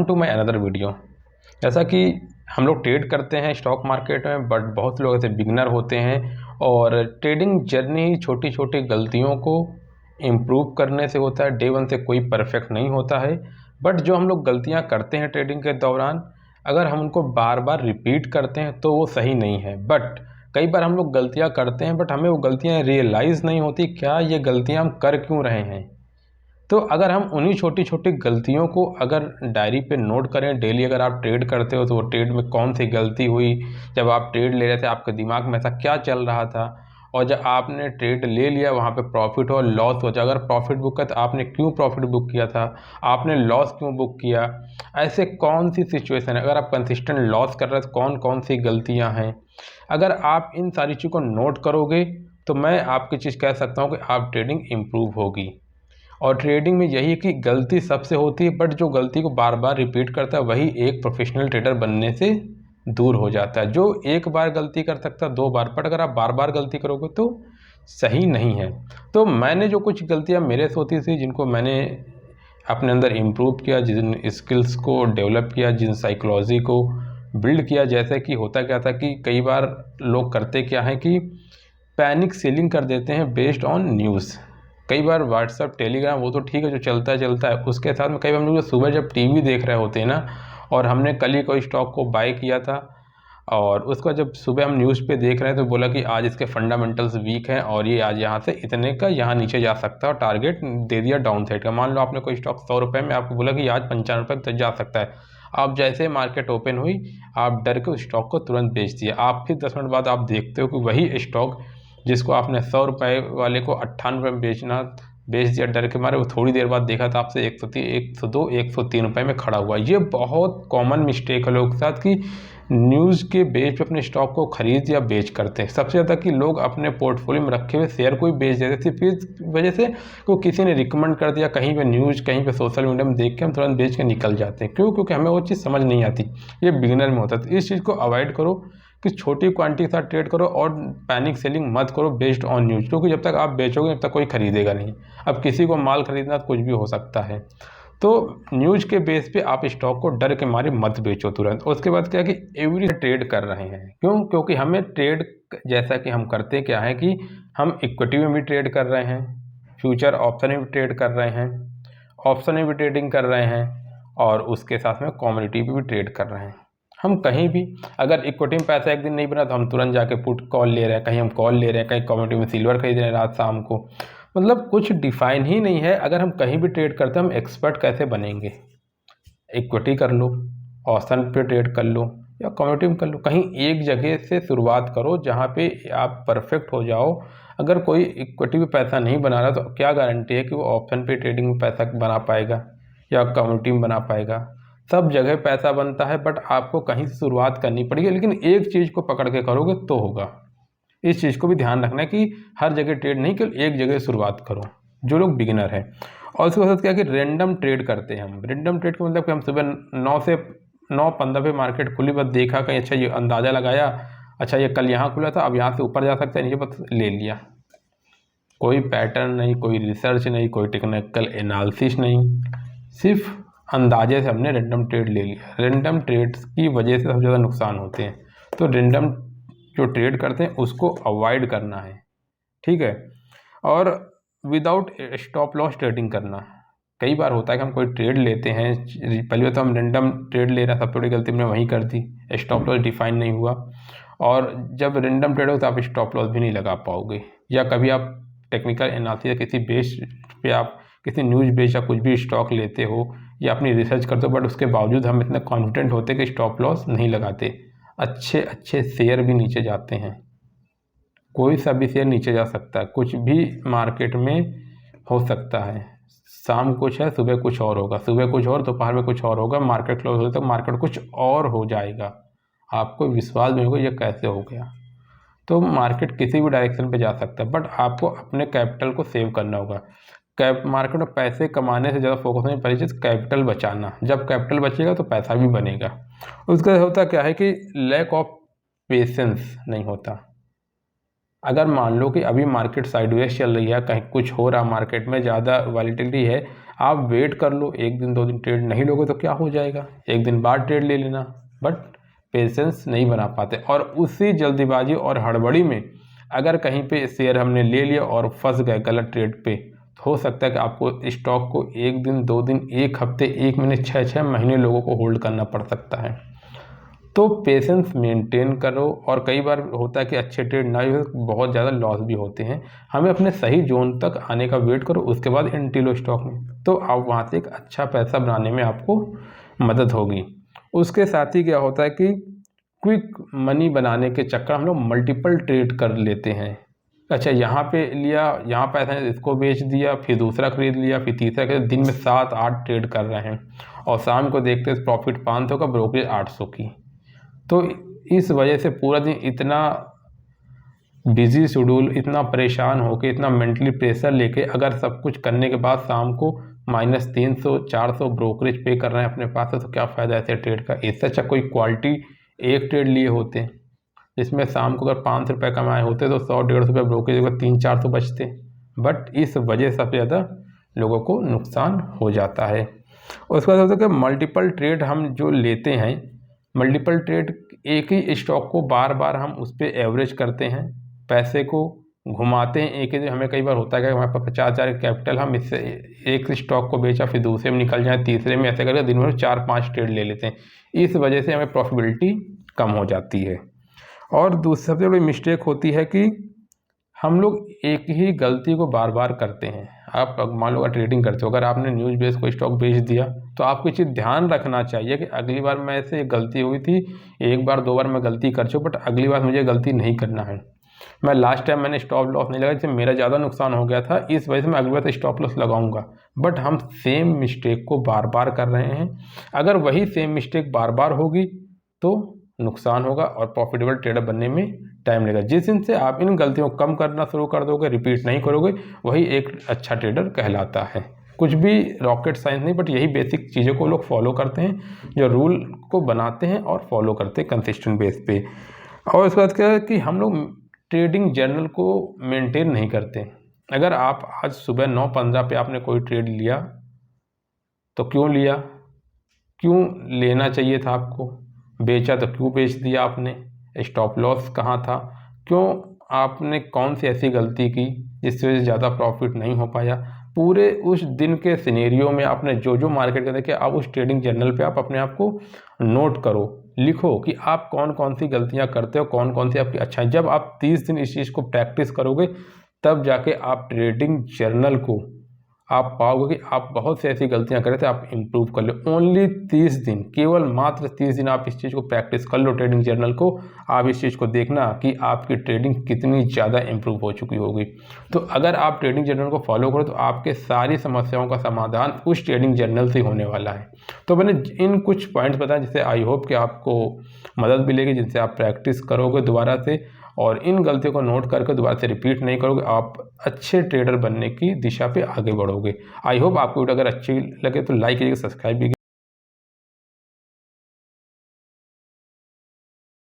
To my another video. जैसा कि हम लोग ट्रेड करते हैं स्टॉक मार्केट में, बट बहुत लोग ऐसे बिगनर होते हैं और ट्रेडिंग जर्नी छोटी छोटी गलतियों को इम्प्रूव करने से होता है। डे वन से कोई परफेक्ट नहीं होता है, बट जो हम लोग गलतियां करते हैं ट्रेडिंग के दौरान, अगर हम उनको बार बार रिपीट करते हैं तो वो सही नहीं है। बट कई बार हम लोग गलतियां करते हैं बट हमें वो गलतियां रियलाइज़ नहीं होती, क्या ये गलतियां हम कर क्यों रहे हैं। तो अगर हम उन्हीं छोटी छोटी गलतियों को अगर डायरी पे नोट करें डेली, अगर आप ट्रेड करते हो तो वो ट्रेड में कौन सी गलती हुई, जब आप ट्रेड ले रहे थे आपके दिमाग में ऐसा क्या चल रहा था, और जब आपने ट्रेड ले लिया वहाँ पे प्रॉफिट हो लॉस हो जाए, अगर प्रॉफिट बुक किया तो आपने क्यों प्रॉफिट बुक किया था, आपने लॉस क्यों बुक किया, ऐसे कौन सी सिचुएशन है, अगर आप कंसिस्टेंट लॉस कर रहे हैं तो कौन कौन सी गलतियाँ हैं। अगर आप इन सारी चीज़ों को नोट करोगे तो मैं आपकी चीज़ कह सकता हूँ कि आप ट्रेडिंग इम्प्रूव होगी। और ट्रेडिंग में यही है कि गलती सबसे होती है, बट जो गलती को बार बार रिपीट करता है वही एक प्रोफेशनल ट्रेडर बनने से दूर हो जाता है। जो एक बार गलती कर सकता है 2 बार, बट अगर आप बार बार गलती करोगे तो सही नहीं है। तो मैंने जो कुछ गलतियां मेरे से होती थी, जिनको मैंने अपने अंदर इम्प्रूव किया, जिन स्किल्स को डेवलप किया, जिन साइकोलॉजी को बिल्ड किया, जैसे कि होता क्या था कि कई बार लोग करते क्या है कि पैनिक सेलिंग कर देते हैं बेस्ड ऑन न्यूज़। कई बार व्हाट्सअप टेलीग्राम वो तो ठीक है जो चलता है, उसके साथ में कई बार हम लोग सुबह जब टीवी देख रहे होते हैं ना, और हमने कल ही कोई स्टॉक को बाय किया था और उसका जब सुबह हम न्यूज़ पे देख रहे हैं तो बोला कि आज इसके फंडामेंटल्स वीक हैं और ये आज यहाँ से इतने का यहाँ नीचे जा सकता है, और टारगेट दे दिया डाउन साइड का। मान लो आपने कोई स्टॉक 100 रुपये में, आपको बोला कि आज 95 रुपये तक जा सकता है। आप जैसे मार्केट ओपन हुई आप डर के उस स्टॉक को तुरंत बेच दिया। आप फिर 10 मिनट बाद आप देखते हो कि वही स्टॉक जिसको आपने 100 रुपये वाले को 98 रुपये में बेच दिया डर के मारे, वो थोड़ी देर बाद देखा था आपसे 130, 102, 103 रुपये में खड़ा हुआ। ये बहुत कॉमन मिस्टेक है लोगों के साथ कि न्यूज़ के बेस पे अपने स्टॉक को खरीद या बेच करते हैं। सबसे ज़्यादा कि लोग अपने पोर्टफोलियो में रखे हुए शेयर को ही बेच देते थे, फिर इस वजह से को किसी ने रिकमेंड कर दिया, कहीं पे न्यूज़, कहीं पे सोशल मीडिया में देख के हम तुरंत बेच के निकल जाते हैं। क्यों? क्योंकि हमें वो चीज़ समझ नहीं आती, ये बिगिनर में होता है। तो इस चीज़ को अवॉइड करो कि छोटी क्वांटिटी के साथ ट्रेड करो और पैनिक सेलिंग मत करो बेस्ड ऑन न्यूज़, क्योंकि जब तक आप बेचोगे तब तक कोई खरीदेगा नहीं। अब किसी को माल खरीदना तो कुछ भी हो सकता है। तो न्यूज़ के बेस पे आप स्टॉक को डर के मारे मत बेचो तुरंत। उसके बाद क्या है कि एवरी ट्रेड कर रहे हैं, क्यों? क्योंकि हमें ट्रेड जैसा कि हम करते क्या है कि हम इक्विटी में भी ट्रेड कर रहे हैं, फ्यूचर ऑप्शन में भी ट्रेड कर रहे हैं, ऑप्शन में भी ट्रेडिंग कर रहे हैं, और उसके साथ में कमोडिटी पे भी ट्रेड कर रहे हैं। हम कहीं भी अगर इक्विटी में पैसा एक दिन नहीं बना तो हम तुरंत जाके पुट कॉल ले रहे हैं, कहीं हम कॉल ले रहे हैं, कहीं कमोडिटी में सिल्वर खरीद रहे हैं रात शाम को। मतलब कुछ डिफाइन ही नहीं है। अगर हम कहीं भी ट्रेड करते हैं हम एक्सपर्ट कैसे बनेंगे? इक्विटी कर लो, ऑप्शन पे ट्रेड कर लो या कमोडिटी में कर लो, कहीं एक जगह से शुरुआत करो जहाँ पे आप परफेक्ट हो जाओ। अगर कोई इक्विटी में पैसा नहीं बना रहा तो क्या गारंटी है कि वो ऑप्शन पे ट्रेडिंग में पैसा बना पाएगा या कमोडिटी में बना पाएगा? सब जगह पैसा बनता है, बट आपको कहीं से शुरुआत करनी पड़ेगी। लेकिन एक चीज़ को पकड़ के करोगे तो होगा। इस चीज़ को भी ध्यान रखना है कि हर जगह ट्रेड नहीं, केवल एक जगह शुरुआत करो, जो लोग बिगिनर हैं। और उसके साथ क्या है कि रैंडम ट्रेड करते हैं हम। रैंडम ट्रेड का मतलब कि हम सुबह 9 से 9:15 पे मार्केट खुली, बस देखा कहीं, अच्छा ये अंदाज़ा लगाया, अच्छा ये कल यहाँ खुला था अब यहाँ से ऊपर जा सकता है, नीचे बस ले लिया। कोई पैटर्न नहीं, कोई रिसर्च नहीं, कोई टेक्निकल एनालिसिस नहीं, सिर्फ अंदाजे से हमने रैंडम ट्रेड ले लिया। रैंडम ट्रेड्स की वजह से सबसे ज़्यादा नुकसान होते हैं। तो रैंडम जो ट्रेड करते हैं उसको अवॉइड करना है, ठीक है। और विदाउट स्टॉप लॉस ट्रेडिंग करना। कई बार होता है कि हम कोई ट्रेड लेते हैं, पहले तो हम रैंडम ट्रेड ले रहे हैं, सबसे बड़ी गलती हमने वहीं कर दी, स्टॉप लॉस डिफाइन नहीं हुआ। और जब रैंडम ट्रेड हो तो आप स्टॉप लॉस भी नहीं लगा पाओगे। या कभी आप टेक्निकल एनालिसिस किसी बेस पे आप किसी न्यूज़ बेस या कुछ भी स्टॉक लेते हो या अपनी रिसर्च करते हो, बट उसके बावजूद हम इतना कॉन्फिडेंट होते कि स्टॉप लॉस नहीं लगाते। अच्छे अच्छे शेयर भी नीचे जाते हैं, कोई सा भी शेयर नीचे जा सकता है, कुछ भी मार्केट में हो सकता है। शाम कुछ है, सुबह कुछ और होगा, सुबह कुछ और, दोपहर में कुछ और होगा, मार्केट क्लोज होता है तो मार्केट कुछ और हो जाएगा। आपको विश्वास नहीं होगा ये कैसे हो गया। तो मार्केट किसी भी डायरेक्शन पे जा सकता है, बट आपको अपने कैपिटल को सेव करना होगा। मार्केट में पैसे कमाने से ज़्यादा फोकस नहीं, पहली चीज़ कैपिटल बचाना। जब कैपिटल बचेगा तो पैसा भी बनेगा। उसका होता क्या है कि लैक ऑफ पेशेंस नहीं होता। अगर मान लो कि अभी मार्केट साइडवेज चल रही है, कहीं कुछ हो रहा मार्केट में, ज़्यादा वॉलेटिलिटी है, आप वेट कर लो, 1 दिन 2 दिन ट्रेड नहीं लोगे तो क्या हो जाएगा, 1 दिन बाद ट्रेड ले लेना। बट पेशेंस नहीं बना पाते और उसी जल्दीबाजी और हड़बड़ी में अगर कहीं पे शेयर हमने ले लिया और फंस गए गलत ट्रेड पे, तो हो सकता है कि आपको स्टॉक को 1 दिन 2 दिन 1 हफ्ते 1 महीने 6 महीने लोगों को होल्ड करना पड़ सकता है। तो पेशेंस मेंटेन करो। और कई बार होता है कि अच्छे ट्रेड ना हो, बहुत ज़्यादा लॉस भी होते हैं, हमें अपने सही जोन तक आने का वेट करो, उसके बाद एंट्री लो स्टॉक में, तो आप वहाँ से एक अच्छा पैसा बनाने में आपको मदद होगी। उसके साथ ही क्या होता है कि क्विक मनी बनाने के चक्कर हम लोग मल्टीपल ट्रेड कर लेते हैं। अच्छा, यहाँ पे लिया, यहाँ पैसा है, इसको बेच दिया, फिर दूसरा खरीद लिया, फिर तीसरा खरीद, दिन में 7-8 ट्रेड कर रहे हैं और शाम को देखते हैं प्रॉफिट 500 का, ब्रोकरेज 800 की। तो इस वजह से पूरा दिन इतना बिजी शेड्यूल, इतना परेशान होकर, इतना मेंटली प्रेशर लेके अगर सब कुछ करने के बाद शाम को -300 400 ब्रोकरेज पे कर रहे हैं अपने पास, तो क्या फ़ायदा ऐसे ट्रेड का। इससे अच्छा कोई क्वालिटी एक ट्रेड लिए होते, जिसमें शाम को अगर 500 रुपये कमाए होते तो 100-150 रुपये ब्रोकरेज का 300-400 बचते। बट इस वजह से सबसे ज़्यादा लोगों को नुकसान हो जाता है। उसके बाद होता है कि मल्टीपल ट्रेड हम जो लेते हैं, मल्टीपल ट्रेड, एक ही स्टॉक को बार बार हम उस पर एवरेज करते हैं, पैसे को घुमाते हैं एक ही। हमें कई बार होता है कि हमारे पास 50,000 कैपिटल, हम इससे एक स्टॉक को बेचा, फिर दूसरे में निकल जाए, तीसरे में, ऐसे करके दिन भर 4-5 ट्रेड ले लेते हैं। इस वजह से हमें प्रॉफिटेबिलिटी कम हो जाती है। और दूसरी सबसे बड़ी मिस्टेक होती है कि हम लोग एक ही गलती को बार बार करते हैं। आप मान लो ट्रेडिंग करते हो, अगर आपने न्यूज़ बेस कोई स्टॉक बेच दिया, तो आपको चीज़ ध्यान रखना चाहिए कि अगली बार मैं से गलती हुई थी, 1 बार 2 बार मैं गलती कर चुका, बट अगली बार मुझे गलती नहीं करना है। मैं लास्ट टाइम मैंने स्टॉप लॉस नहीं लगाया, जिससे मेरा ज़्यादा नुकसान हो गया था, इस वजह से मैं अगली बार स्टॉप लॉस लगाऊंगा। बट हम सेम मिस्टेक को बार बार कर रहे हैं। अगर वही सेम मिस्टेक बार बार होगी तो नुकसान होगा और प्रॉफिटेबल ट्रेडर बनने में टाइम लगेगा। जिस दिन से आप इन गलतियों को कम करना शुरू कर दोगे, रिपीट नहीं करोगे, वही एक अच्छा ट्रेडर कहलाता है। कुछ भी रॉकेट साइंस नहीं, बट यही बेसिक चीज़ों को लोग फॉलो करते हैं, जो रूल को बनाते हैं और फॉलो करते हैं कंसिस्टेंट बेस पे। और उसके बाद क्या है कि हम लोग ट्रेडिंग जर्नल को मेंटेन नहीं करते। अगर आप आज सुबह 9:15 पे आपने कोई ट्रेड लिया, तो क्यों लिया, क्यों लेना चाहिए था आपको, बेचा तो क्यों बेच दिया आपने, स्टॉप लॉस कहाँ था, क्यों आपने कौन सी ऐसी गलती की जिससे वजह से ज़्यादा प्रॉफिट नहीं हो पाया। पूरे उस दिन के सिनेरियो में आपने जो जो मार्केट का देखे, आप उस ट्रेडिंग जर्नल पे आप अपने आप को नोट करो, लिखो कि आप कौन कौन सी गलतियां करते हो, कौन कौन सी आपकी अच्छा है। जब आप 30 दिन इस चीज़ को प्रैक्टिस करोगे, तब जाके आप ट्रेडिंग जर्नल को आप पाओगे कि आप बहुत सी ऐसी गलतियां करे थे, आप इम्प्रूव कर लो। ओनली 30 दिन, केवल मात्र 30 दिन आप इस चीज़ को प्रैक्टिस कर लो, ट्रेडिंग जर्नल को। आप इस चीज़ को देखना कि आपकी ट्रेडिंग कितनी ज़्यादा इम्प्रूव हो चुकी होगी। तो अगर आप ट्रेडिंग जर्नल को फॉलो करो, तो आपके सारी समस्याओं का समाधान उस ट्रेडिंग जर्नल से होने वाला है। तो मैंने इन कुछ पॉइंट्स बताए, जिससे आई होप कि आपको मदद मिलेगी, जिनसे आप प्रैक्टिस करोगे दोबारा से और इन गलतियों को नोट करके दोबारा से रिपीट नहीं करोगे, आप अच्छे ट्रेडर बनने की दिशा पे आगे बढ़ोगे। आई होप आपको वीडियो अगर अच्छी लगे तो लाइक कीजिएगा, सब्सक्राइब भी